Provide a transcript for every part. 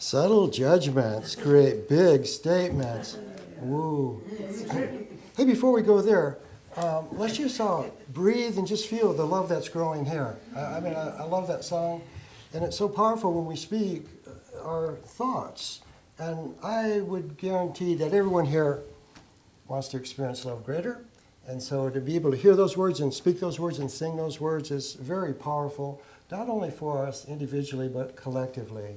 Subtle judgments create big statements. Woo. Hey, before we go there, let's just breathe and just feel the love that's growing here. I love that song, and it's so powerful when we speak our thoughts. And I would guarantee that everyone here wants to experience love greater. And so to be able to hear those words and speak those words and sing those words is very powerful, not only for us individually, but collectively.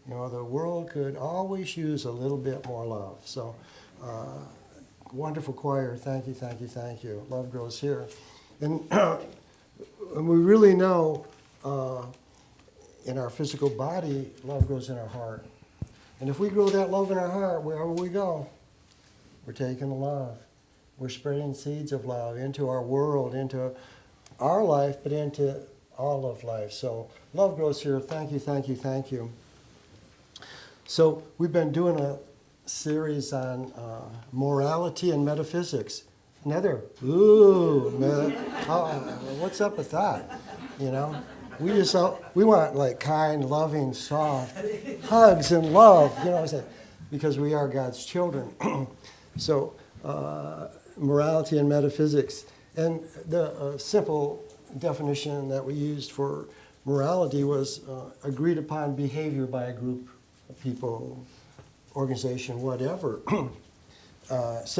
You know, the world could always use a little bit more love. So, wonderful choir. Thank you, thank you, thank you. Love grows here. And, and we really know in our physical body, love grows in our heart. And if we grow that love in our heart, wherever we go, we're taking love. We're spreading seeds of love into our world, into our life, but into all of life. So love grows here. Thank you, thank you, thank you. So we've been doing a series on morality and metaphysics. Another, what's up with that? You know, we want like kind, loving, soft hugs and love. You know, because we are God's children. So morality and metaphysics, and the simple definition that we used for morality was agreed upon behavior by a group of people, organization, whatever. An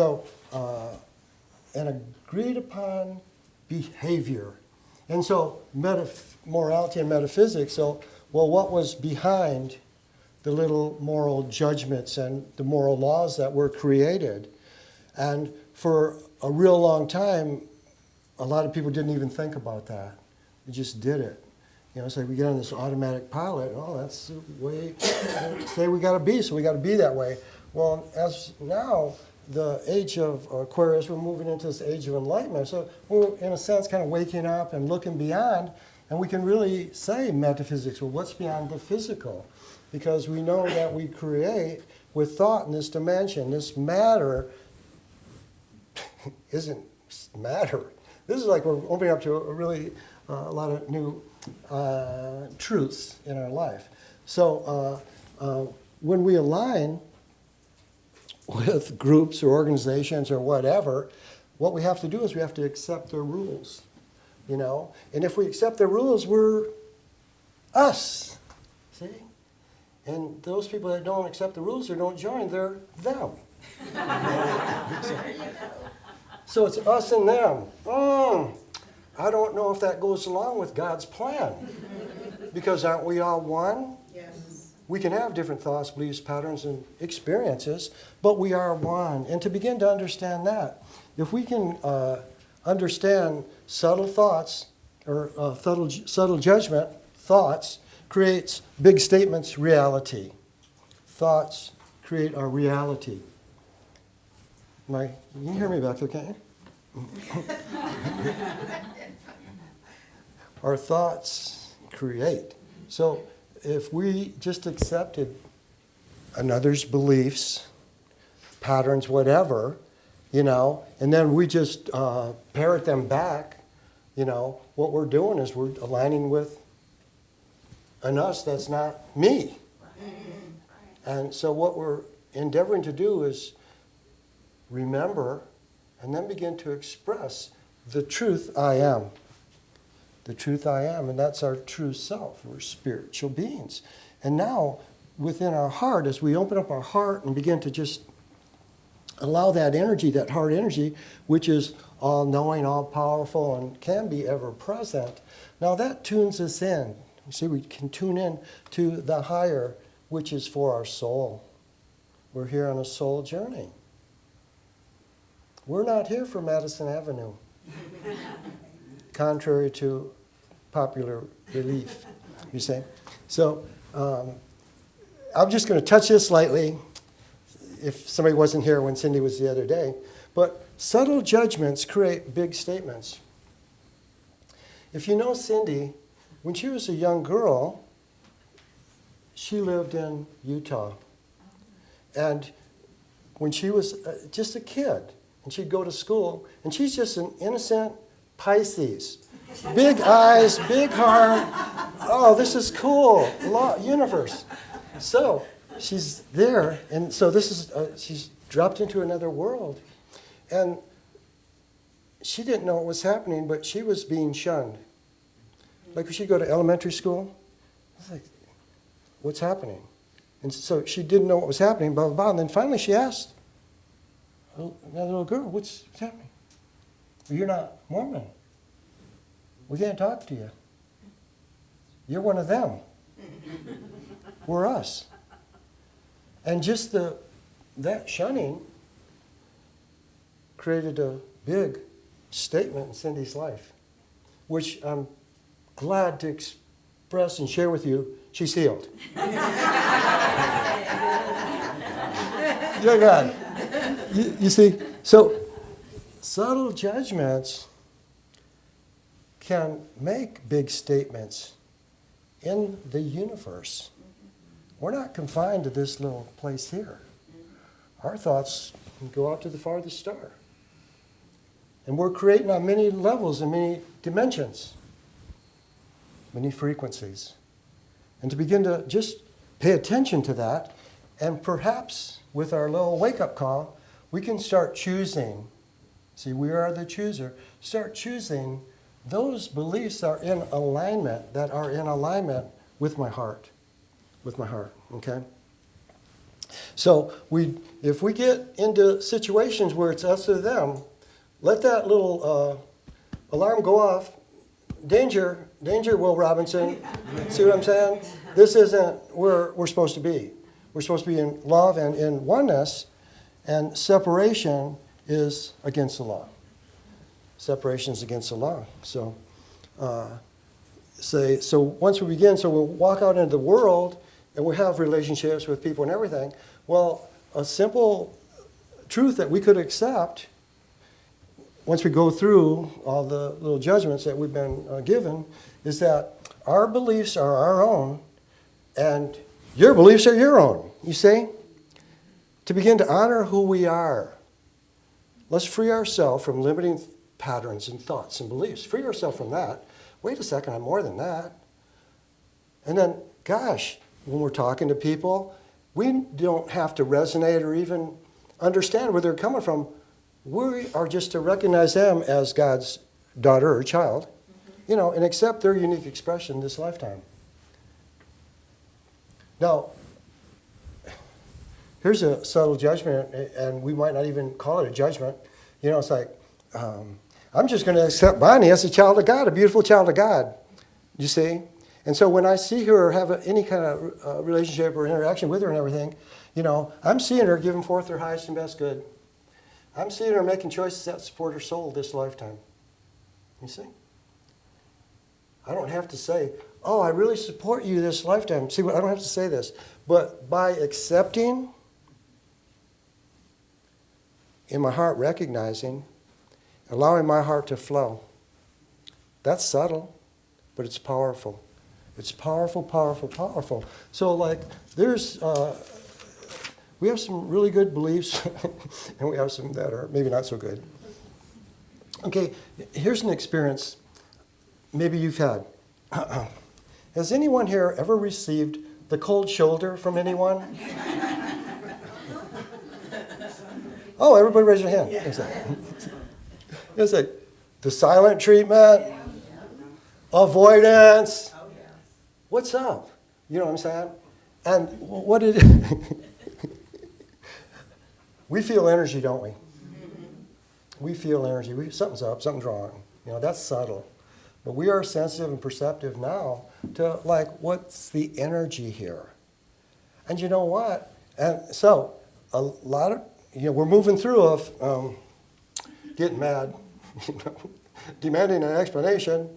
agreed upon behavior. And so morality and metaphysics, what was behind the little moral judgments and the moral laws that were created? And for a real long time, a lot of people didn't even think about that. They just did it. You know, it's like we get on this automatic pilot. Oh, that's the way say we got to be, so we got to be that way. Well, as now the age of Aquarius, we're moving into this age of enlightenment. So we're, in a sense, kind of waking up and looking beyond, and we can really say metaphysics. Well, what's beyond the physical? Because we know that we create with thought in this dimension. This matter isn't matter. This is like we're opening up to a lot of new truths in our life. So when we align with groups or organizations or whatever, what we have to do is we have to accept their rules, you know. And if we accept their rules, we're us, see? And those people that don't accept the rules or don't join, they're them. So it's us and them. I don't know if that goes along with God's plan. Because aren't we all one? Yes. We can have different thoughts, beliefs, patterns, and experiences, but we are one. And to begin to understand that, if we can understand subtle thoughts, or subtle judgment, thoughts, creates big statements, reality. Thoughts create our reality. You can hear me back there, can't you? Our thoughts create. So if we just accepted another's beliefs, patterns, whatever, you know, and then we just parrot them back, you know, what we're doing is we're aligning with an us that's not me. And so what we're endeavoring to do is remember and then begin to express the truth I am. The truth I am, and that's our true self. We're spiritual beings. And now, within our heart, as we open up our heart and begin to just allow that energy, that heart energy, which is all-knowing, all-powerful, and can be ever-present, now that tunes us in. You see, we can tune in to the higher, which is for our soul. We're here on a soul journey. We're not here for Madison Avenue, contrary to popular belief, you see. So I'm just going to touch this lightly, if somebody wasn't here when Cindy was the other day. But subtle judgments create big statements. If you know Cindy, when she was a young girl, she lived in Utah. And when she was just a kid, and she'd go to school, and she's just an innocent Pisces. Big eyes, big heart. Oh, this is cool. Universe. So she's there, and so this is, she's dropped into another world. And she didn't know what was happening, but she was being shunned. Like when she'd go to elementary school, it's like, what's happening? And so she didn't know what was happening, blah, blah, blah. And then finally she asked another little girl, what's happening? Well, you're not Mormon. We can't talk to you. You're one of them. We're us. And just that shunning created a big statement in Cindy's life, which I'm glad to express and share with you. She's healed. Yeah, God. You see, so subtle judgments can make big statements in the universe. We're not confined to this little place here. Our thoughts can go out to the farthest star. And we're creating on many levels and many dimensions, many frequencies. And to begin to just pay attention to that, and perhaps with our little wake-up call, we can start choosing. See, we are the chooser. Start choosing those beliefs that are in alignment with my heart. Okay? So if we get into situations where it's us or them, let that little alarm go off. Danger, Will Robinson. See what I'm saying? This isn't where we're supposed to be. We're supposed to be in love and in oneness, and separation is against the law. Separation is against the law. So, so once we begin, so we'll walk out into the world, and we have relationships with people and everything. Well, a simple truth that we could accept once we go through all the little judgments that we've been given is that our beliefs are our own, and your beliefs are your own, you see? To begin to honor who we are, let's free ourselves from limiting patterns and thoughts and beliefs. Free ourselves from that. Wait a second, I'm more than that. And then, gosh, when we're talking to people, we don't have to resonate or even understand where they're coming from. We are just to recognize them as God's daughter or child, and accept their unique expression this lifetime. Now, here's a subtle judgment, and we might not even call it a judgment. It's like, I'm just going to accept Bonnie as a child of God, a beautiful child of God, you see? And so when I see her or have any kind of relationship or interaction with her and everything, I'm seeing her giving forth her highest and best good. I'm seeing her making choices that support her soul this lifetime. You see? I don't have to say, oh, I really support you this lifetime. See, I don't have to say this. But by accepting, in my heart recognizing, allowing my heart to flow, that's subtle, but it's powerful. It's powerful, powerful, powerful. So we have some really good beliefs, and we have some that are maybe not so good. Okay, here's an experience maybe you've had. Has anyone here ever received the cold shoulder from anyone? Oh, everybody raise your hand. It's like the silent treatment, avoidance. What's up? You know what I'm saying? And what did we feel energy, don't we? We feel energy. Something's up, something's wrong. That's subtle. But we are sensitive and perceptive now to, what's the energy here? And you know what? And so, a lot of, we're moving through of getting mad, demanding an explanation,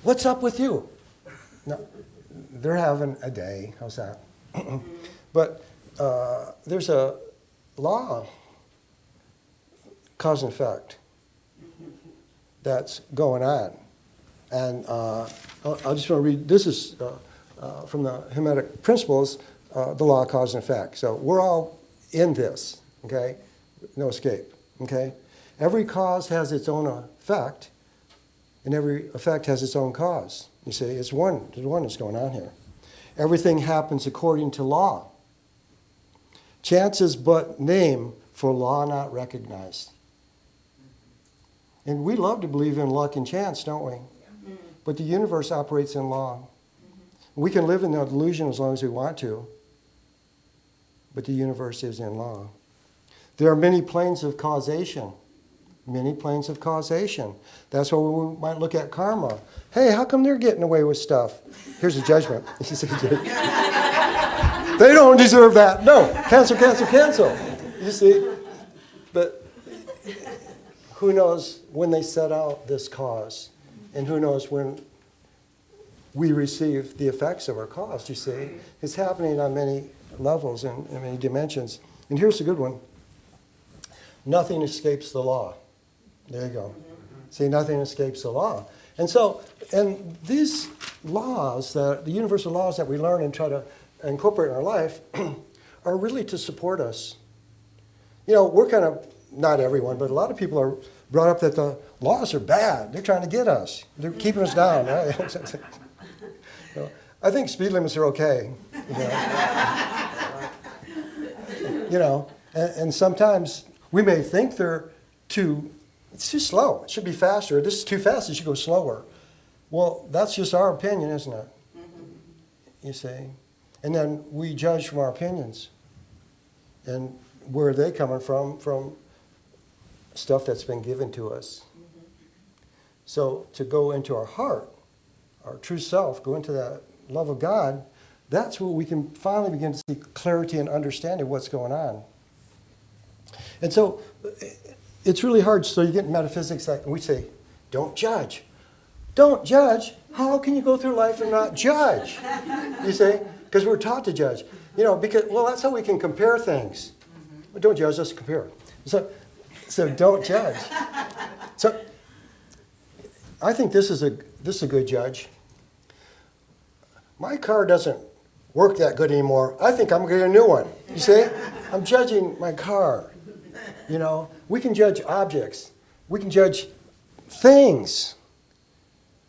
what's up with you? No, they're having a day. How's that? But there's a law, cause and effect, that's going on. And I just want to read, this is from the Hermetic Principles, the law of cause and effect. So we're all in this, okay? No escape, okay? Every cause has its own effect, and every effect has its own cause. You see, there's one that's going on here. Everything happens according to law. Chance is but name for law not recognized. And we love to believe in luck and chance, don't we? But the universe operates in law. We can live in the illusion as long as we want to, but the universe is in law. There are many planes of causation. Many planes of causation. That's why we might look at karma. Hey, how come they're getting away with stuff? Here's a judgment. They don't deserve that. No, cancel, cancel, cancel. You see? But who knows when they set out this cause? And who knows when we receive the effects of our cause, you see? It's happening on many levels and in many dimensions. And here's a good one. Nothing escapes the law. There you go. See, nothing escapes the law. And so, and these laws, the universal laws that we learn and try to incorporate in our life are really to support us. You know, we're kind of, not everyone, but a lot of people are brought up that the laws are bad. They're trying to get us. They're keeping us down. Right? You know, I think speed limits are okay. You know, and sometimes we may think it's too slow. It should be faster. This is too fast. It should go slower. Well, that's just our opinion, isn't it? You see? And then we judge from our opinions. And where are they coming from? From stuff that's been given to us. So to go into our heart, our true self, go into that love of God, that's where we can finally begin to see clarity and understanding of what's going on. And so it's really hard. So you get in metaphysics, like we say, don't judge. Don't judge? How can you go through life and not judge? You see? Because we're taught to judge. You know, because, well, that's how we can compare things. Well, don't judge, let's compare. So don't judge. So I think this is a good judge. My car doesn't work that good anymore. I think I'm going to get a new one. You see? I'm judging my car. You know, we can judge objects. We can judge things.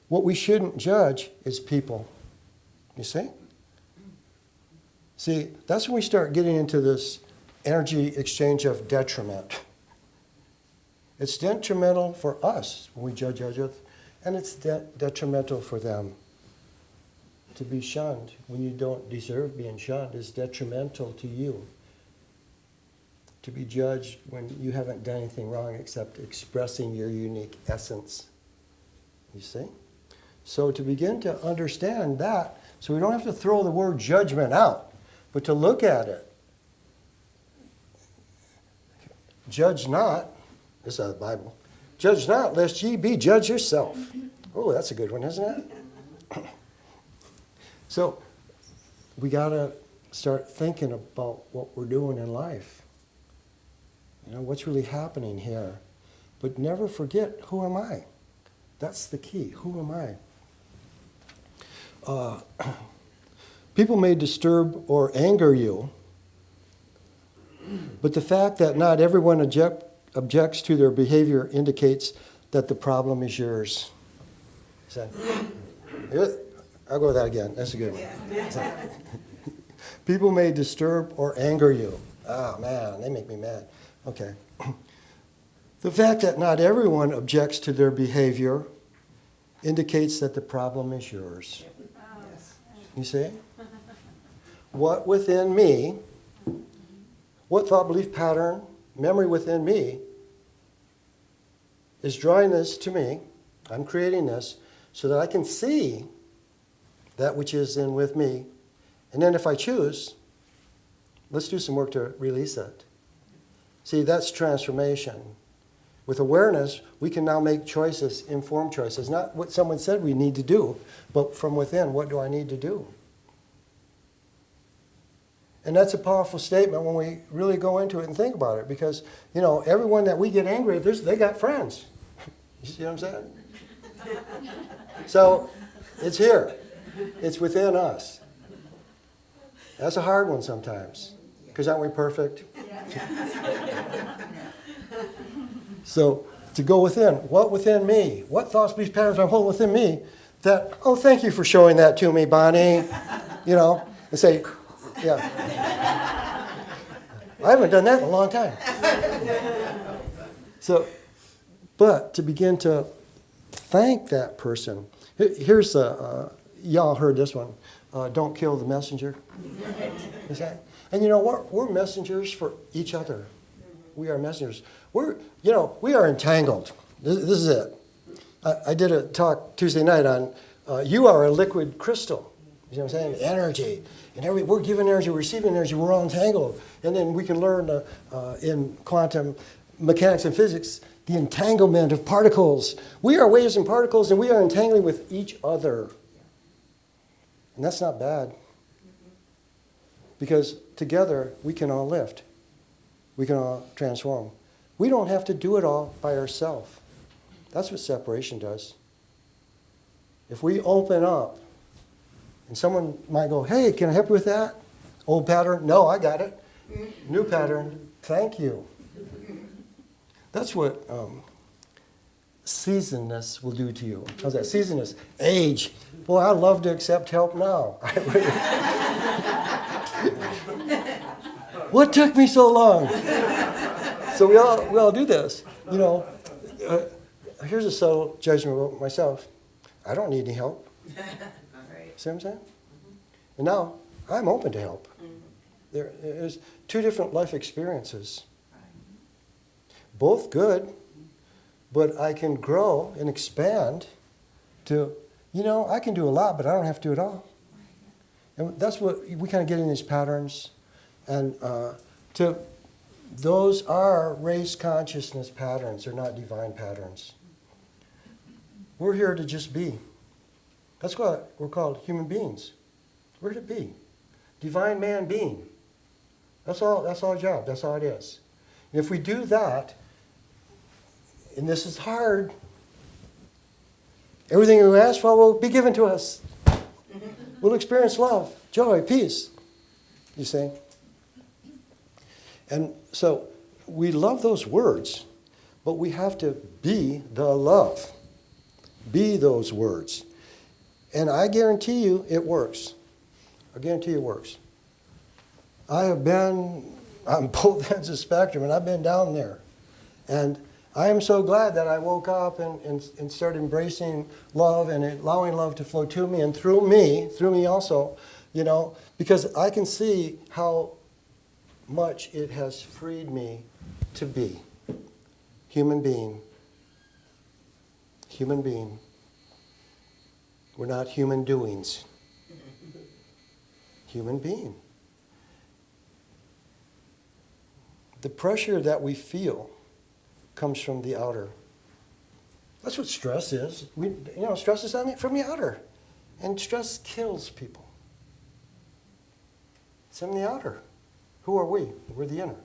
What we shouldn't judge is people. You see? See, that's when we start getting into this energy exchange of detriment. It's detrimental for us when we judge others, and it's detrimental for them. To be shunned when you don't deserve being shunned is detrimental to you. To be judged when you haven't done anything wrong except expressing your unique essence. You see? So to begin to understand that, so we don't have to throw the word judgment out, but to look at it. Judge not, this is out of the Bible, judge not lest ye be judged yourself. Oh, that's a good one, isn't it? So we got to start thinking about what we're doing in life. You know, what's really happening here? But never forget, who am I? That's the key. Who am I? People may disturb or anger you, but the fact that not everyone objects to their behavior indicates that the problem is yours. I'll go with that again. That's a good one. People may disturb or anger you. Oh, man, they make me mad. Okay. The fact that not everyone objects to their behavior indicates that the problem is yours. You see? What within me, what thought, belief, pattern, memory within me is drawing this to me, I'm creating this, so that I can see that which is in with me. And then if I choose, let's do some work to release it. See, that's transformation. With awareness, we can now make choices, informed choices. Not what someone said we need to do, but from within, what do I need to do? And that's a powerful statement when we really go into it and think about it. Because, you know, everyone that we get angry at, they got friends. You see what I'm saying? So, it's here. It's within us. That's a hard one sometimes. Because aren't we perfect? So, to go within. What within me? What thoughts, beliefs, patterns are holding within me that, oh, thank you for showing that to me, Bonnie. You know, and say, yeah. I haven't done that in a long time. So, but to begin to thank that person. Here's y'all heard this one. Don't kill the messenger. Is that? And you know what? We're messengers for each other. We are messengers. We are entangled. This is it. I did a talk Tuesday night on you are a liquid crystal. You know what I'm saying? Energy. And we're giving energy, receiving energy. We're all entangled. And then we can learn in quantum mechanics and physics the entanglement of particles. We are waves and particles, and we are entangling with each other. And that's not bad. Because together, we can all lift. We can all transform. We don't have to do it all by ourselves. That's what separation does. If we open up, and someone might go, hey, can I help you with that? Old pattern? No, I got it. New pattern? Thank you. That's what seasonedness will do to you. How's that? Seasonedness. Age. Boy, I love to accept help now. What took me so long? So we all do this. Here's a subtle judgment about myself. I don't need any help. See what I'm saying? And now I'm open to help. There's two different life experiences. Both good, but I can grow and expand to, I can do a lot, but I don't have to do it all. And that's what we kind of get in these patterns. And those are race consciousness patterns. They're not divine patterns. We're here to just be. That's why we're called human beings. We're to be. Divine man being. That's all our job. That's all it is. And if we do that, and this is hard, everything we ask for will be given to us. We'll experience love, joy, peace. You see? And so we love those words, but we have to be the love. Be those words. And I guarantee you it works. I guarantee it works. I have been on both ends of the spectrum, and I've been down there. And I am so glad that I woke up and started embracing love and allowing love to flow to me and through me also, because I can see how much it has freed me to be human being. Human being. We're not human doings. Human being. The pressure that we feel comes from the outer. That's what stress is. Stress is from the outer. And stress kills people. It's in the outer. Who are we? We're the inner.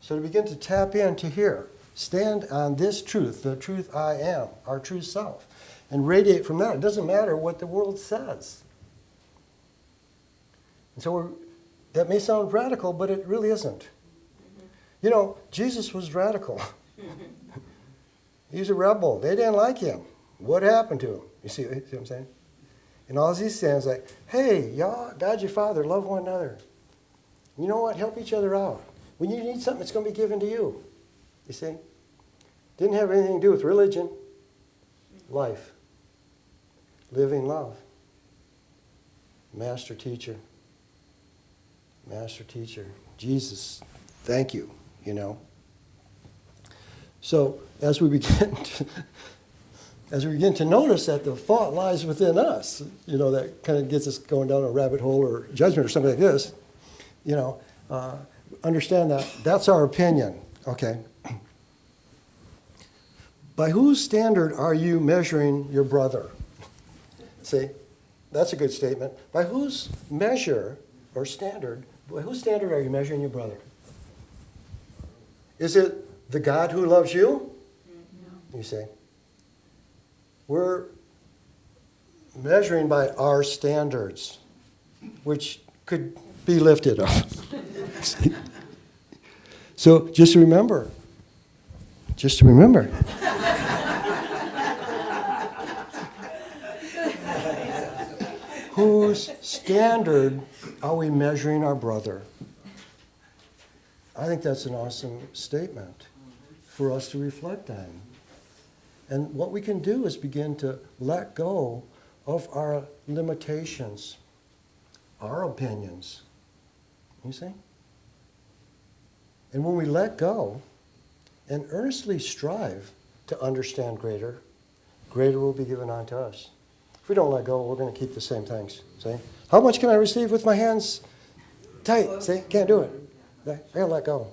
So to begin to tap into here, stand on this truth, the truth I am, our true self, and radiate from that. It doesn't matter what the world says. And so that may sound radical, but it really isn't. Jesus was radical. He's a rebel. They didn't like him. What happened to him? You see what I'm saying? And all he's saying is like, hey, y'all, God's your Father. Love one another. You know what? Help each other out. When you need something, it's going to be given to you. You see? Didn't have anything to do with religion. Life. Living love. Master teacher. Master teacher. Jesus, thank you, So as we begin to notice that the fault lies within us, that kind of gets us going down a rabbit hole or judgment or something like this, understand that that's our opinion, okay? By whose standard are you measuring your brother? See, that's a good statement. By whose measure or standard, by whose standard are you measuring your brother? Is it the God who loves you? You say. We're measuring by our standards, which could be lifted up. So just remember. Whose standard are we measuring our brother? I think that's an awesome statement for us to reflect on. And what we can do is begin to let go of our limitations, our opinions. You see? And when we let go and earnestly strive to understand greater, greater will be given unto us. If we don't let go, we're going to keep the same things. See? How much can I receive with my hands tight? See? Can't do it. I got to let go.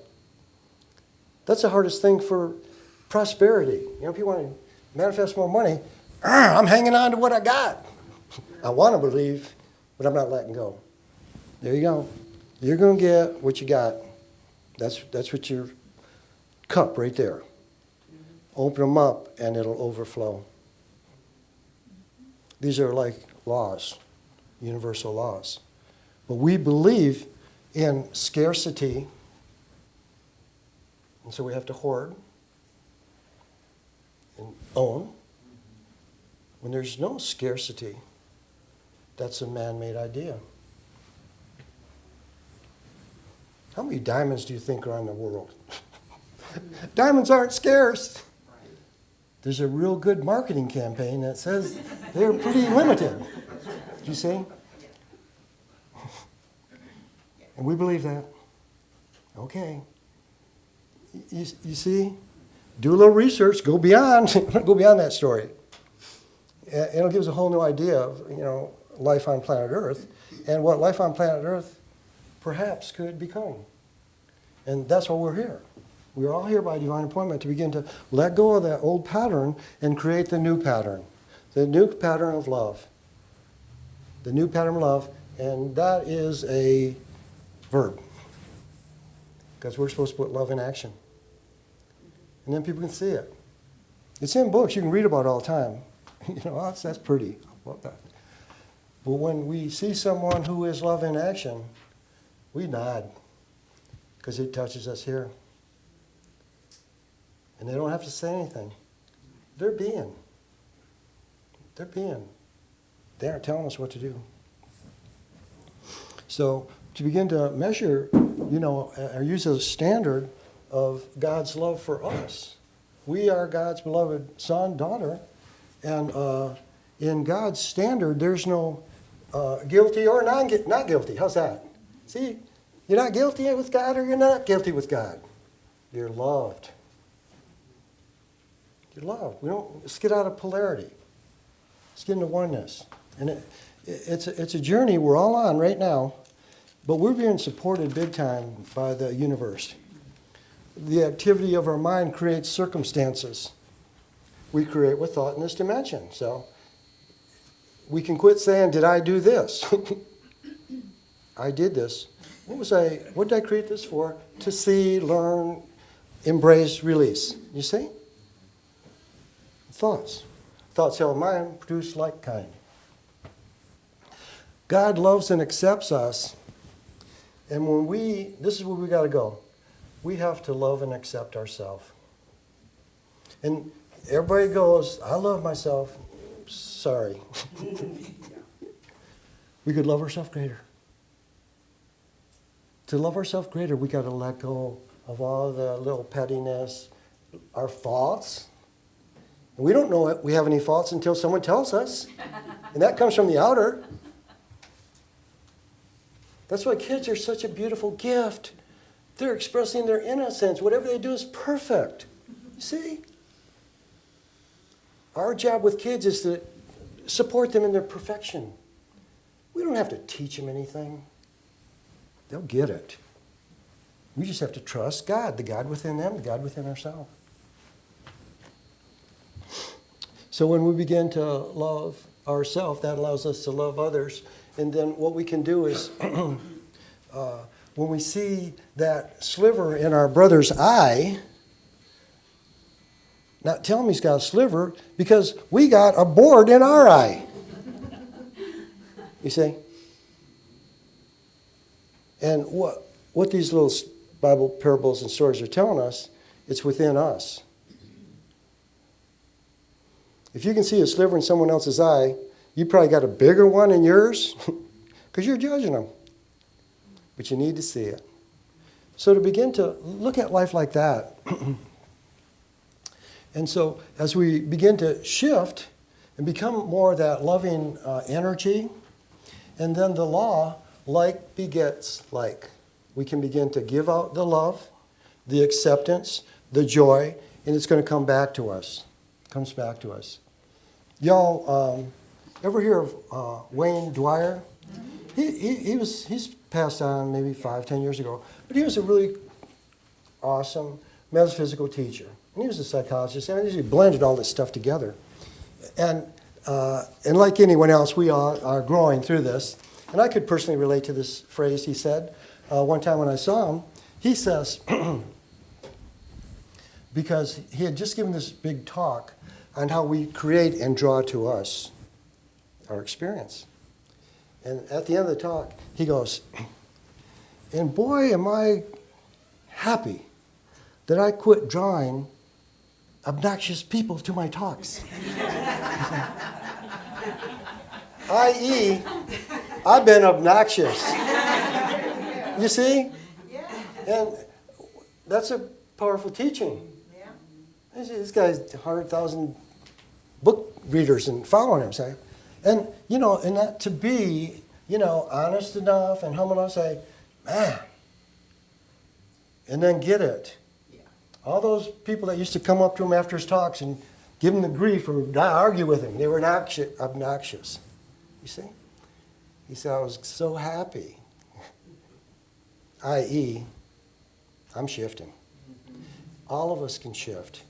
That's the hardest thing for prosperity. You know, people want to manifest more money. I'm hanging on to what I got. I want to believe, but I'm not letting go. There you go. You're going to get what you got. That's what your cup right there. Open them up and it'll overflow. These are like laws, universal laws. But we believe in scarcity, and so we have to hoard and own. When there's no scarcity, that's a man-made idea. How many diamonds do you think are in the world? Diamonds aren't scarce. There's a real good marketing campaign that says they're pretty limited. Do you see? And we believe that. Okay. You see? Do a little research. Go beyond. Go beyond that story. It'll give us a whole new idea of, life on planet Earth and what life on planet Earth perhaps could become. And that's why we're here. We're all here by divine appointment to begin to let go of that old pattern and create the new pattern of love. The new pattern of love, and that is a verb. Because we're supposed to put love in action. And then people can see it. It's in books. You can read about it all the time. That's pretty. I love that. But when we see someone who is love in action, we nod. Because it touches us here. And they don't have to say anything. They're being. They aren't telling us what to do. So to begin to measure, or use as a standard of God's love for us. We are God's beloved son, daughter, and in God's standard, there's no guilty or not guilty. How's that? See, you're not guilty with God or you're not guilty with God. You're loved. You're loved. Let's get out of polarity. Let's get into oneness. And it's a journey we're all on right now, but we're being supported big time by the universe. The activity of our mind creates circumstances. We create with thought in this dimension. So we can quit saying, did I do this? I did this. What did I create this for? To see, learn, embrace, release. You see? Thoughts. Thoughts held in mind produce like kind. God loves and accepts us. And this is where we got to go. We have to love and accept ourselves. And everybody goes, I love myself. Sorry. We could love ourselves greater. To love ourselves greater, we got to let go of all the little pettiness, our faults. And we don't know we have any faults until someone tells us. And that comes from the outer. That's why kids are such a beautiful gift. They're expressing their innocence. Whatever they do is perfect. You see? Our job with kids is to support them in their perfection. We don't have to teach them anything. They'll get it. We just have to trust God, the God within them, the God within ourselves. So when we begin to love ourselves, that allows us to love others. And then what we can do is, when we see that sliver in our brother's eye, not tell him he's got a sliver, because we got a board in our eye. You see? And what these little Bible parables and stories are telling us, it's within us. If you can see a sliver in someone else's eye, you probably got a bigger one in yours because you're judging them. But you need to see it. So to begin to look at life like that, and so as we begin to shift and become more of that loving energy, and then the law, like begets like. We can begin to give out the love, the acceptance, the joy, and it's going to come back to us. It comes back to us. Y'all ever hear of Wayne Dwyer? He's passed on maybe 5-10 years ago, but he was a really awesome metaphysical teacher. And he was a psychologist, and he blended all this stuff together. And like anyone else, we all are growing through this. And I could personally relate to this phrase he said. One time when I saw him, he says, because he had just given this big talk on how we create and draw to us our experience. And at the end of the talk, he goes, and boy, am I happy that I quit drawing obnoxious people to my talks. I.e., I've been obnoxious. You see? Yeah. And that's a powerful teaching. Yeah. This guy's 100,000 book readers and following him, say. And, and that to be, honest enough and humble enough to say, man, and then get it. Yeah. All those people that used to come up to him after his talks and give him the grief or argue with him, they were obnoxious. You see? He said, I was so happy. I.e., I'm shifting. All of us can shift.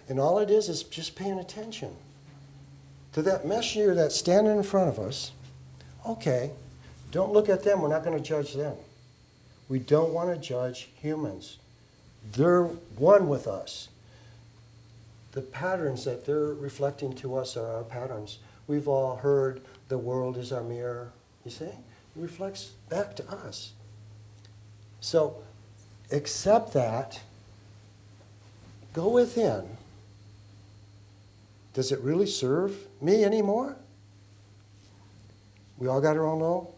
And all it is just paying attention to that messenger that's standing in front of us. Okay, don't look at them. We're not going to judge them. We don't want to judge humans. They're one with us. The patterns that they're reflecting to us are our patterns. We've all heard the world is our mirror. You see? It reflects back to us. So accept that. Go within. Does it really serve me anymore? We all got our own little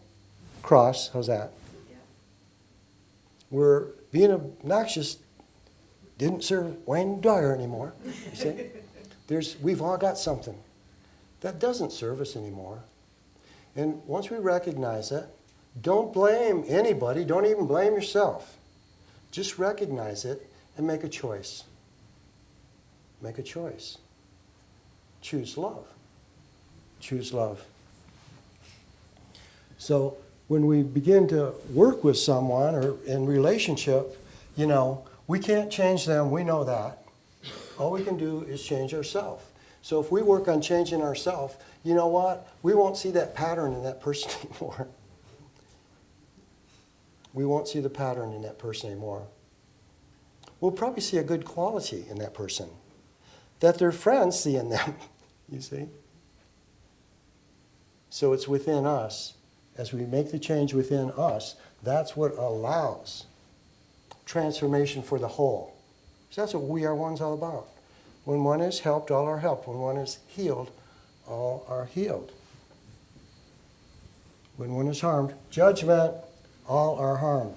cross. How's that? Yeah. We're being obnoxious didn't serve Wayne Dwyer anymore. You see? We've all got something that doesn't serve us anymore. And once we recognize it, don't blame anybody. Don't even blame yourself. Just recognize it and make a choice. Make a choice. Choose love. Choose love. So when we begin to work with someone or in relationship, we can't change them. We know that. All we can do is change ourselves. So if we work on changing ourselves, you know what? We won't see that pattern in that person anymore. We won't see the pattern in that person anymore. We'll probably see a good quality in that person that their friends see in them, you see? So it's within us. As we make the change within us, that's what allows transformation for the whole. So that's what We Are One's all about. When one is helped, all are helped. When one is healed, all are healed. When one is harmed, judgment, all are harmed.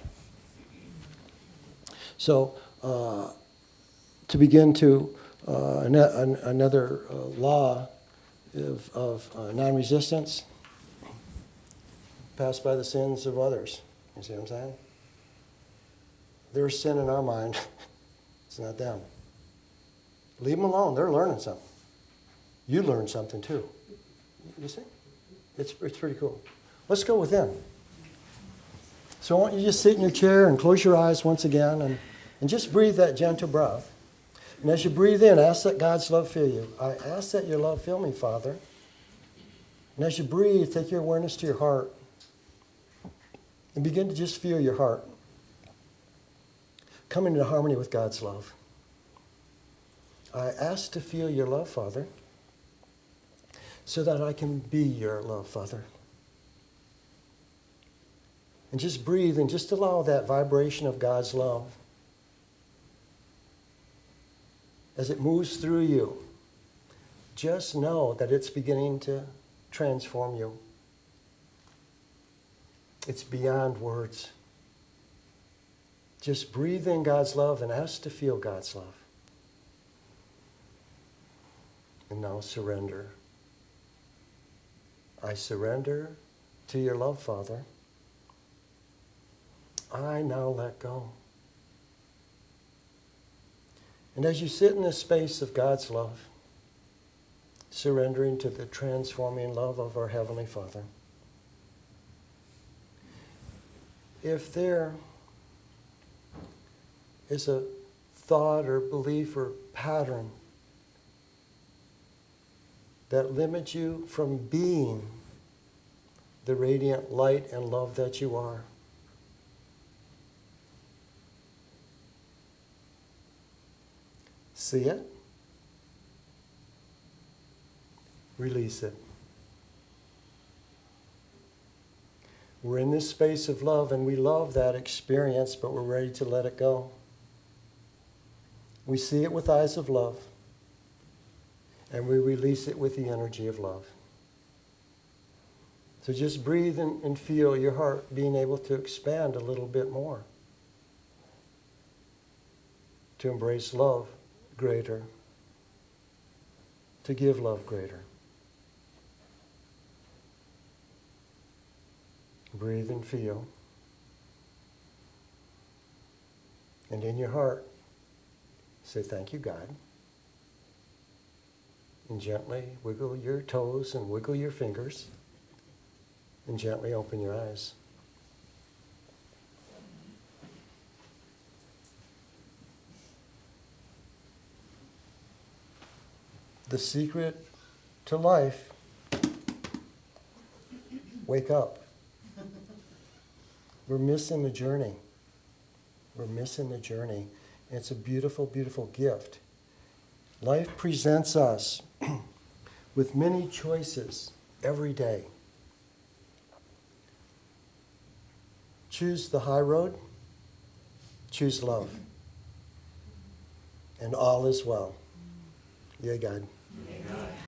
So to begin to another law of non-resistance, passed by the sins of others. You see what I'm saying? There's sin in our mind. It's not them. Leave them alone. They're learning something. You learn something too. You see? It's pretty cool. Let's go within. So I want you to just sit in your chair and close your eyes once again and just breathe that gentle breath. And as you breathe in, ask that God's love fill you. I ask that your love fill me, Father. And as you breathe, take your awareness to your heart and begin to just feel your heart come into harmony with God's love. I ask to feel your love, Father, so that I can be your love, Father. And just breathe and just allow that vibration of God's love as it moves through you. Just know that it's beginning to transform you. It's beyond words. Just breathe in God's love and ask to feel God's love. And now surrender. I surrender to your love, Father. I now let go. And as you sit in this space of God's love, surrendering to the transforming love of our Heavenly Father, if there is a thought or belief or pattern that limits you from being the radiant light and love that you are, see it, release it. We're in this space of love, and we love that experience, but we're ready to let it go. We see it with eyes of love, and we release it with the energy of love. So just breathe and feel your heart being able to expand a little bit more, to embrace love greater, to give love greater. Breathe and feel. And in your heart, say, thank you, God. And gently wiggle your toes and wiggle your fingers. And gently open your eyes. The secret to life, wake up. We're missing the journey. We're missing the journey. It's a beautiful, beautiful gift. Life presents us with many choices every day. Choose the high road. Choose love. And all is well. Yea, God.